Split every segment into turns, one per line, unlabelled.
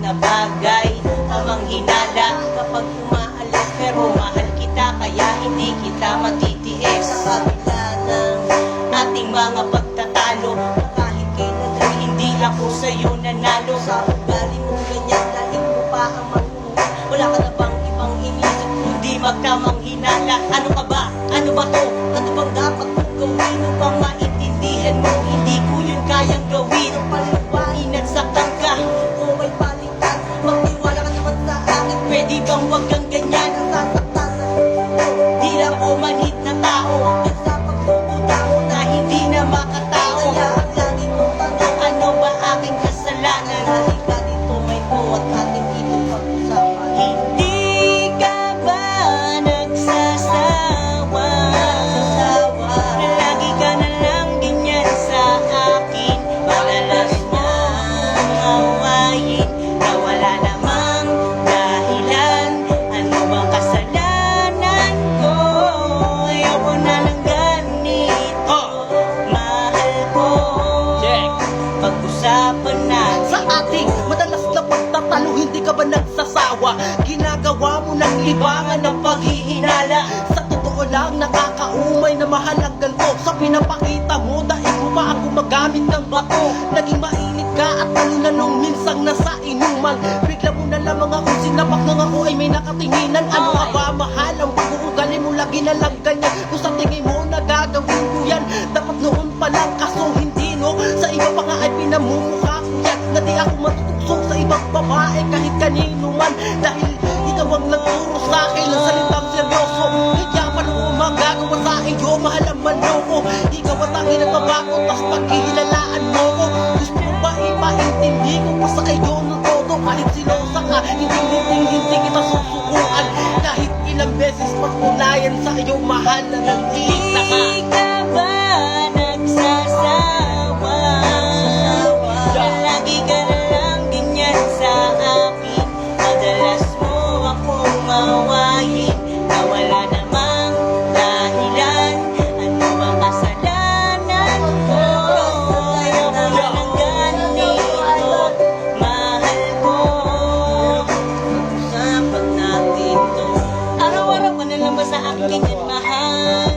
na bagay, tamang hinala kapag umaalis. Pero mahal kita kaya hindi kita matitiis. Sa kabila ng ating mga pagtatalo, kahit kailan ay hindi ako sa'yo nanalo. Sa ugali mong ganyan, dahil mo pa ang makuha. Wala ka na bang ibang inisip kundi magtamang hinala? Ano ka ba? Ano ba to? Ano bang dapat mong gawin upang maintindihan mo? Hindi ko yun kayang gawin. Ang palawain at saktan ka o may palitan. Magtiwala ka naman sa akin. Pwede bang wag kang ganyan? Ang sasaktan na di lang ako manhit na tao. At sa pagpupunta mo na hindi na makatao. Kaya ang lagi mong tanong, ano ba aking kasalanan? Halika dito, may buhat ating ito pag-usapan. Hindi ka ba nagsasawa? Na lagi ka na lang ganyan sa akin. Madalas mong awayin na wala namang dahilan. Ano bang kasalanan ko? Ayoko na ng ganito. Mahal ko, pag-usapan natin.
Sa ating madalas na pagtatalo, hindi ka ba nagsasawa? Ginagawa mo ng libangan ng paghihinala. Sa totoo lang, nakakaumay na mahalagang ganito. Sa pinapakita mo, dahil mo pa ako magamit ng bato. Naging mainit ka at nung minsang nasa inuman. Bigla mo na lamang ako sinapak nang ako ay may nakatinginan. Ano ka ba mahal? Ang pag-uugali mo lagi na lang ganyan. Kung sa tingin mo nagagawin ko yan, dapat noon pa lang, kaso hindi no. Sa iba pa nga ay pinamumukha ko yan, na di ako matutuksok sa ibang babae kahit kanino man. Dahil ikaw ang nagturo sa akin ng salitang seryoso. Kaya pa nung magagawa sa iyo, mahal ang manloko. Ikaw ang tanging nagbabago, tas paghihilalaan mo ko. Gusto mo ba ipaintindi ko pa sa iyo ng todo? Kahit silosa ka, hindi kita susukuan. Kahit ilang beses patunayan sa iyo, mahal na nandita ka.
Hindi ka ba nagsasawa? Na lagi ka na lang ganyan sa akin. Madalas mo akong mawayin na wala namang dahilan. Ano bang kasalanan ko? Ayoko na ng ganito. Mahal ko, usapan natin to. Araw-araw ka na lang ba sa akin ganyan mahal?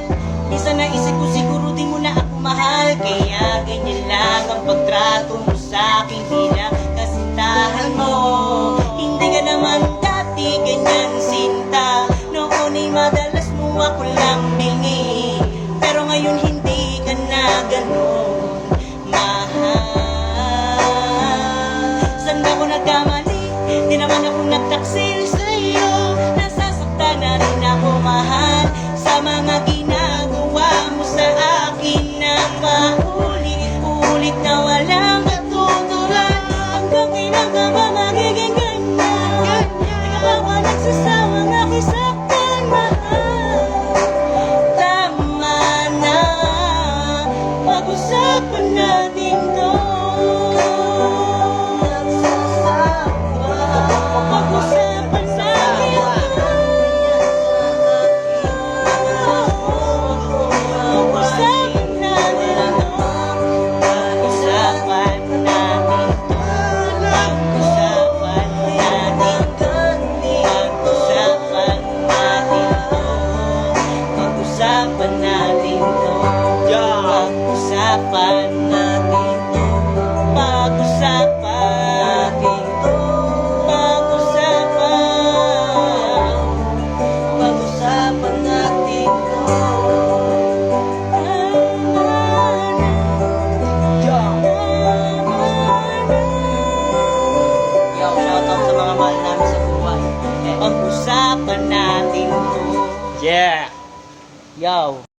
Minsan naisip ko siguro di mo na ako mahal. Kaya ganyan lang ang pagtrato mo sa akin bilang kasintahan mo. Hindi ka naman dati ganyan sinta. Noon ay madalas mo ako lang bingi. Pero ngayon hindi ka na ganun mahal. Saan ako nagkamali? Di naman ako nagtaksil sa'yo. Nasasaktan na rin ako mahal sa mga ginagawa mo sa akin na paulit-ulit na walang katuturan. Hanggang kailan ka ba magiging ganyan? Ikaw ba nagsasawang nakisaktan mahal? Tama na, pag-usapan natin to. Pag-usapan sa akin to. Pag-usapan natin to. Pag-usapan natin to. Pag-usapan natin to. Pag-usapan natin to. Pag-usapan natin to. Pag-usapan natin to. Pag-usapan natin to. Pag-usapan natin to. Yo, shoutout sa mga mahal namin sa buhay. Pag-usapan natin to.
Yeah! Yo!